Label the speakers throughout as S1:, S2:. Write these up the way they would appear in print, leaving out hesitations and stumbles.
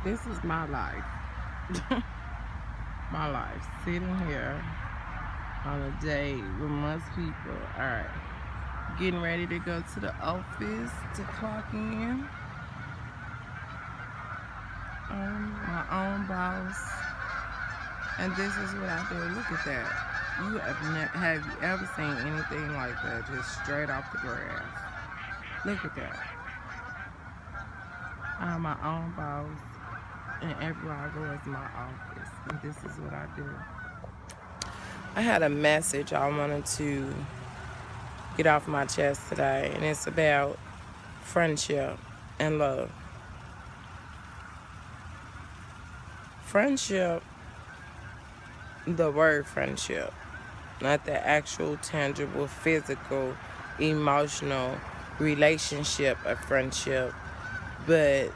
S1: This is my life. My life. Sitting here on a date with most people. Alright. Getting ready to go to the office to clock in. I'm my own boss. And this is what I do. Look at that. Have you ever seen anything like that? Just straight off the grass. Look at that. I'm my own boss. And everywhere I go is my office. And this is what I do. I had a message I wanted to get off my chest today, and it's about friendship and love. Friendship, the word friendship, not the actual tangible, physical, emotional relationship of friendship, but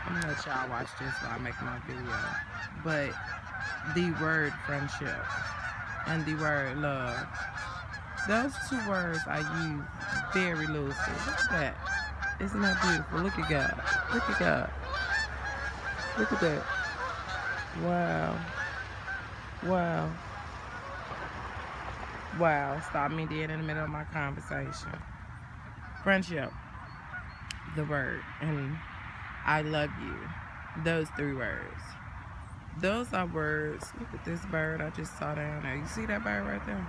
S1: I'm gonna let y'all watch this while I make my video. But the word friendship and the word love, those two words I use very loosely. Look at that. Isn't that beautiful? Look at God. Look at God. Look at that. Wow. Wow. Wow. Stop me dead in the middle of my conversation. Friendship, the word, and I love you. Those three words. Those are words. Look at this bird I just saw down there. You see that bird right there?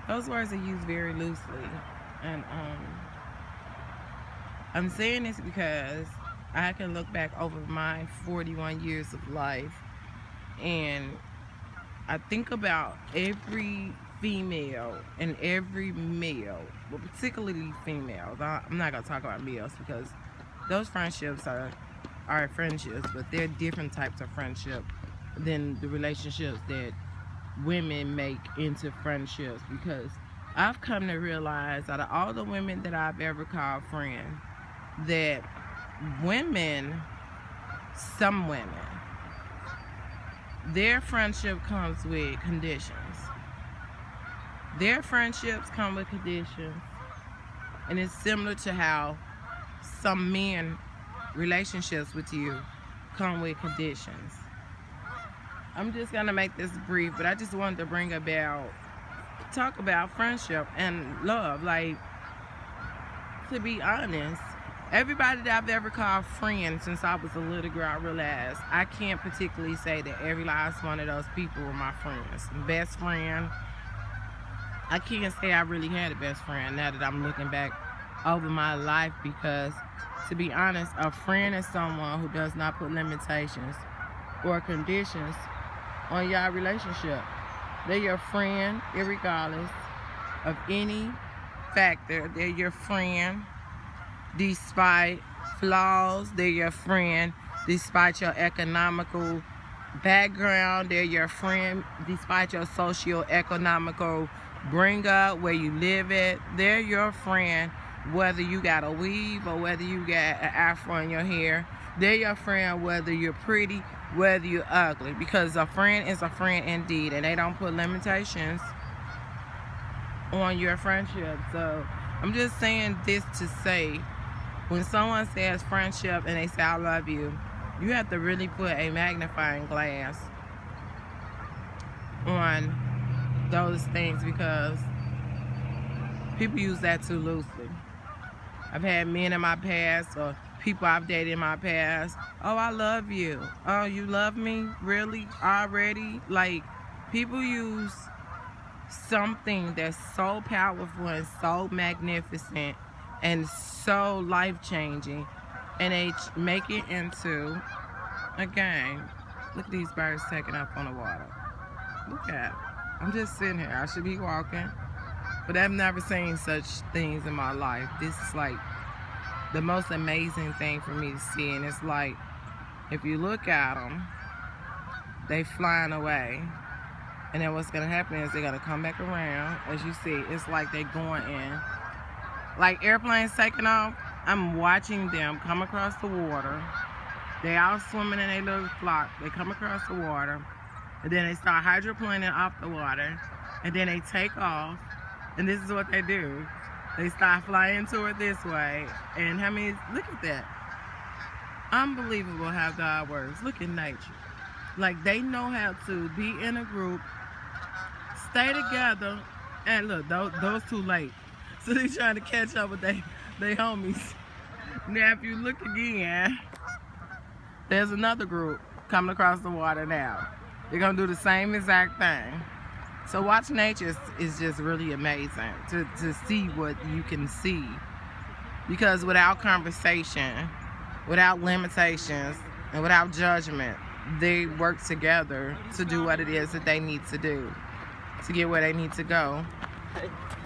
S1: Those words are used very loosely. And I'm saying this because I can look back over my 41 years of life, and I think about every female and every male, well, particularly females. I'm not going to talk about males because those friendships are friendships, but they're different types of friendship than the relationships that women make into friendships, because I've come to realize out of all the women that I've ever called friend, that some women, their friendship comes with conditions. Their friendships come with conditions, and it's similar to how some men relationships with you come with conditions. I'm just gonna make this brief, but I just wanted to talk about friendship and love. Like, to be honest, everybody that I've ever called friend since I was a little girl, I realized I can't particularly say that every last one of those people were my friends. Best friend, I can't say I really had a best friend now that I'm looking back over my life, because to be honest, a friend is someone who does not put limitations or conditions on your relationship. They're your friend irregardless of any factor. They're your friend despite flaws. They're your friend despite your economical background. They're your friend despite your socio-economical bring up, where you live at. They're your friend whether you got a weave or whether you got an afro in your hair. They're your friend whether you're pretty, whether you're ugly, because a friend is a friend indeed, and they don't put limitations on your friendship. So I'm just saying this to say, when someone says friendship and they say I love you, you have to really put a magnifying glass on those things, because people use that too loosely. I've had men in my past or people I've dated in my past. Oh, I love you. Oh, you love me? Really? Already? Like, people use something that's so powerful and so magnificent and so life-changing, and they make it into a game. Look at these birds taking up on the water. Look at it. I'm just sitting here. I should be walking, but I've never seen such things in my life. This is like the most amazing thing for me to see, and it's like, if you look at them, they flying away, and then what's gonna happen is they're gonna come back around. As you see, it's like they're going in, like airplanes taking off. I'm watching them come across the water. They all swimming in a little flock. They come across the water, and then they start hydroplaning off the water, and then they take off, and this is what they do. They start flying toward this way, and look at that. unbelievable how God works. Look at nature. Like, they know how to be in a group, stay together, and look, those too late. So they trying to catch up with they homies. Now, if you look again, there's another group coming across the water now. They're gonna do the same exact thing. So watch nature is just really amazing to see what you can see. Because without conversation, without limitations, and without judgment, they work together to do what it is that they need to do to get where they need to go.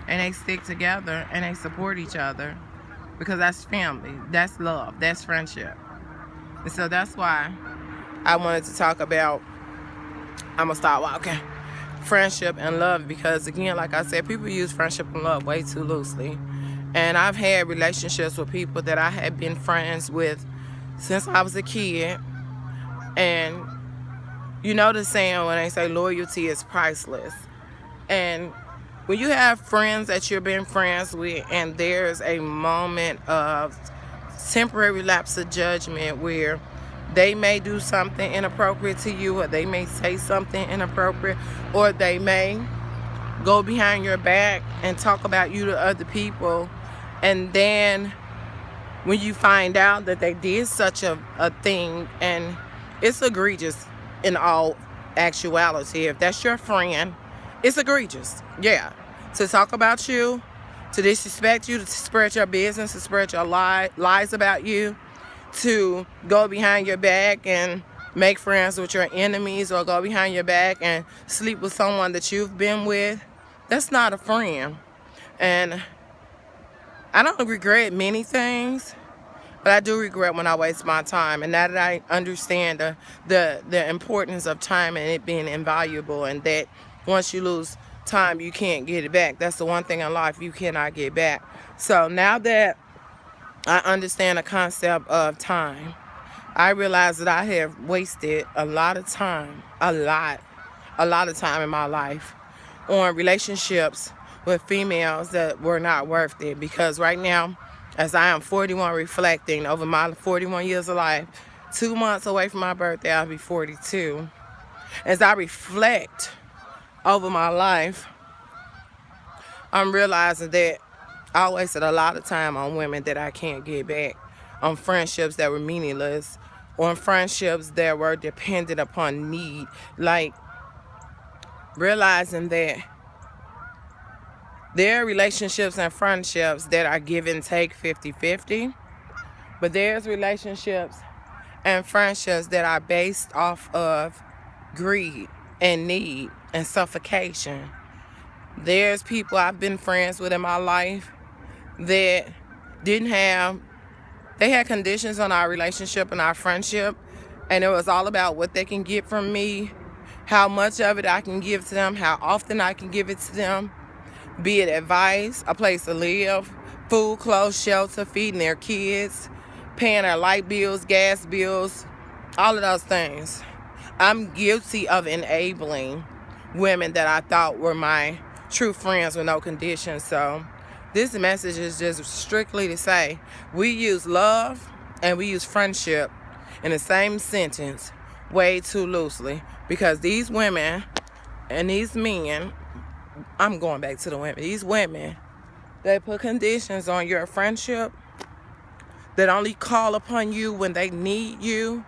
S1: And they stick together and they support each other because that's family, that's love, that's friendship. And so that's why I wanted to talk about, I'm gonna start walking, friendship and love, because again, like I said, people use friendship and love way too loosely. And I've had relationships with people that I had been friends with since I was a kid. And you know the saying when they say loyalty is priceless. And when you have friends that you've been friends with and there's a moment of temporary lapse of judgment where they may do something inappropriate to you, or they may say something inappropriate, or they may go behind your back and talk about you to other people, and then when you find out that they did such a thing, and it's egregious in all actuality. If that's your friend, it's egregious. Yeah. To talk about you, to disrespect you, to spread your business, to spread your lies about you, to go behind your back and make friends with your enemies, or go behind your back and sleep with someone that you've been with, that's not a friend. And I don't regret many things, but I do regret when I waste my time. And now that I understand the importance of time and it being invaluable, and that once you lose time, you can't get it back. That's the one thing in life you cannot get back. So now that I understand the concept of time, I realize that I have wasted a lot of time, a lot of time in my life on relationships with females that were not worth it. Because right now, as I am 41, reflecting over my 41 years of life, 2 months away from my birthday, I'll be 42. As I reflect over my life, I'm realizing that I wasted a lot of time on women that I can't get back, on friendships that were meaningless, on friendships that were dependent upon need. Like, realizing that there are relationships and friendships that are give and take 50-50, but there's relationships and friendships that are based off of greed and need and suffocation. There's people I've been friends with in my life that they had conditions on our relationship and our friendship, and it was all about what they can get from me, how much of it I can give to them, how often I can give it to them, be it advice, a place to live, food, clothes, shelter, feeding their kids, paying their light bills, gas bills, all of those things. I'm guilty of enabling women that I thought were my true friends with no conditions. So this message is just strictly to say we use love and we use friendship in the same sentence way too loosely, because these women and these men, I'm going back to the women, these women, they put conditions on your friendship, that only call upon you when they need you,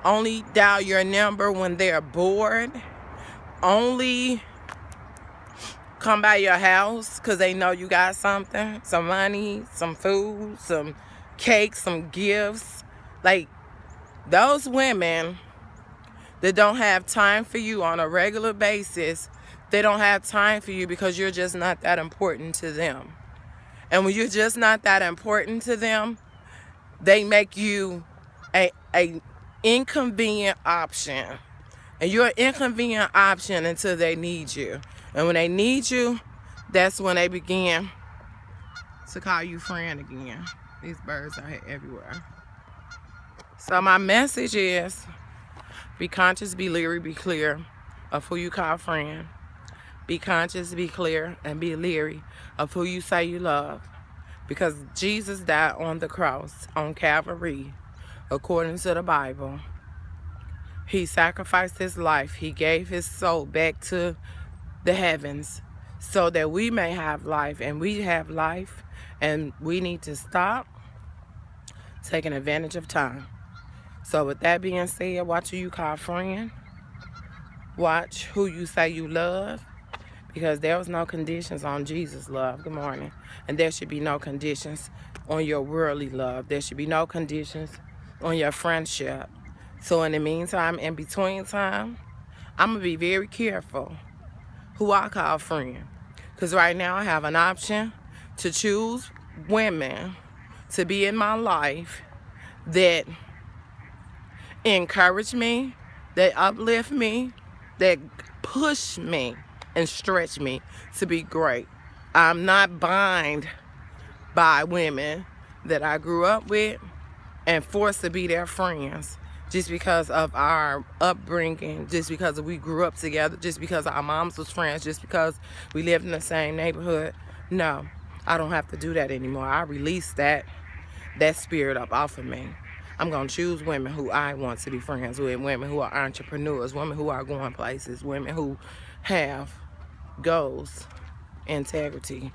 S1: only dial your number when they're bored, only come by your house because they know you got something, some money, some food, some cake, some gifts. Like, those women that don't have time for you on a regular basis, they don't have time for you because you're just not that important to them. And when you're just not that important to them, they make you a inconvenient option. And you're an inconvenient option until they need you. And when they need you, that's when they begin to call you friend again. These birds are everywhere. So my message is, be conscious, be leery, be clear of who you call friend. Be conscious, be clear, and be leery of who you say you love. Because Jesus died on the cross, on Calvary, according to the Bible. He sacrificed his life. He gave his soul back to the heavens so that we may have life, and we have life, and we need to stop taking advantage of time. So with that being said, watch who you call friend. Watch who you say you love, because there was no conditions on Jesus' love. Good morning. And there should be no conditions on your worldly love. There should be no conditions on your friendship. So in the meantime, in between time, I'm going to be very careful who I call friend. Because right now I have an option to choose women to be in my life that encourage me, that uplift me, that push me and stretch me to be great. I'm not bound by women that I grew up with and forced to be their friends just because of our upbringing, just because we grew up together, just because our moms was friends, just because we lived in the same neighborhood. No, I don't have to do that anymore. I release that spirit up off of me. I'm going to choose women who I want to be friends with, women who are entrepreneurs, women who are going places, women who have goals, integrity.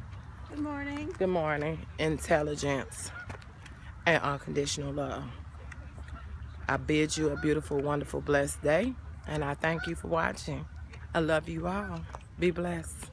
S2: Good morning.
S1: Good morning. Intelligence and unconditional love. I bid you a beautiful, wonderful, blessed day, and I thank you for watching. I love you all. Be blessed.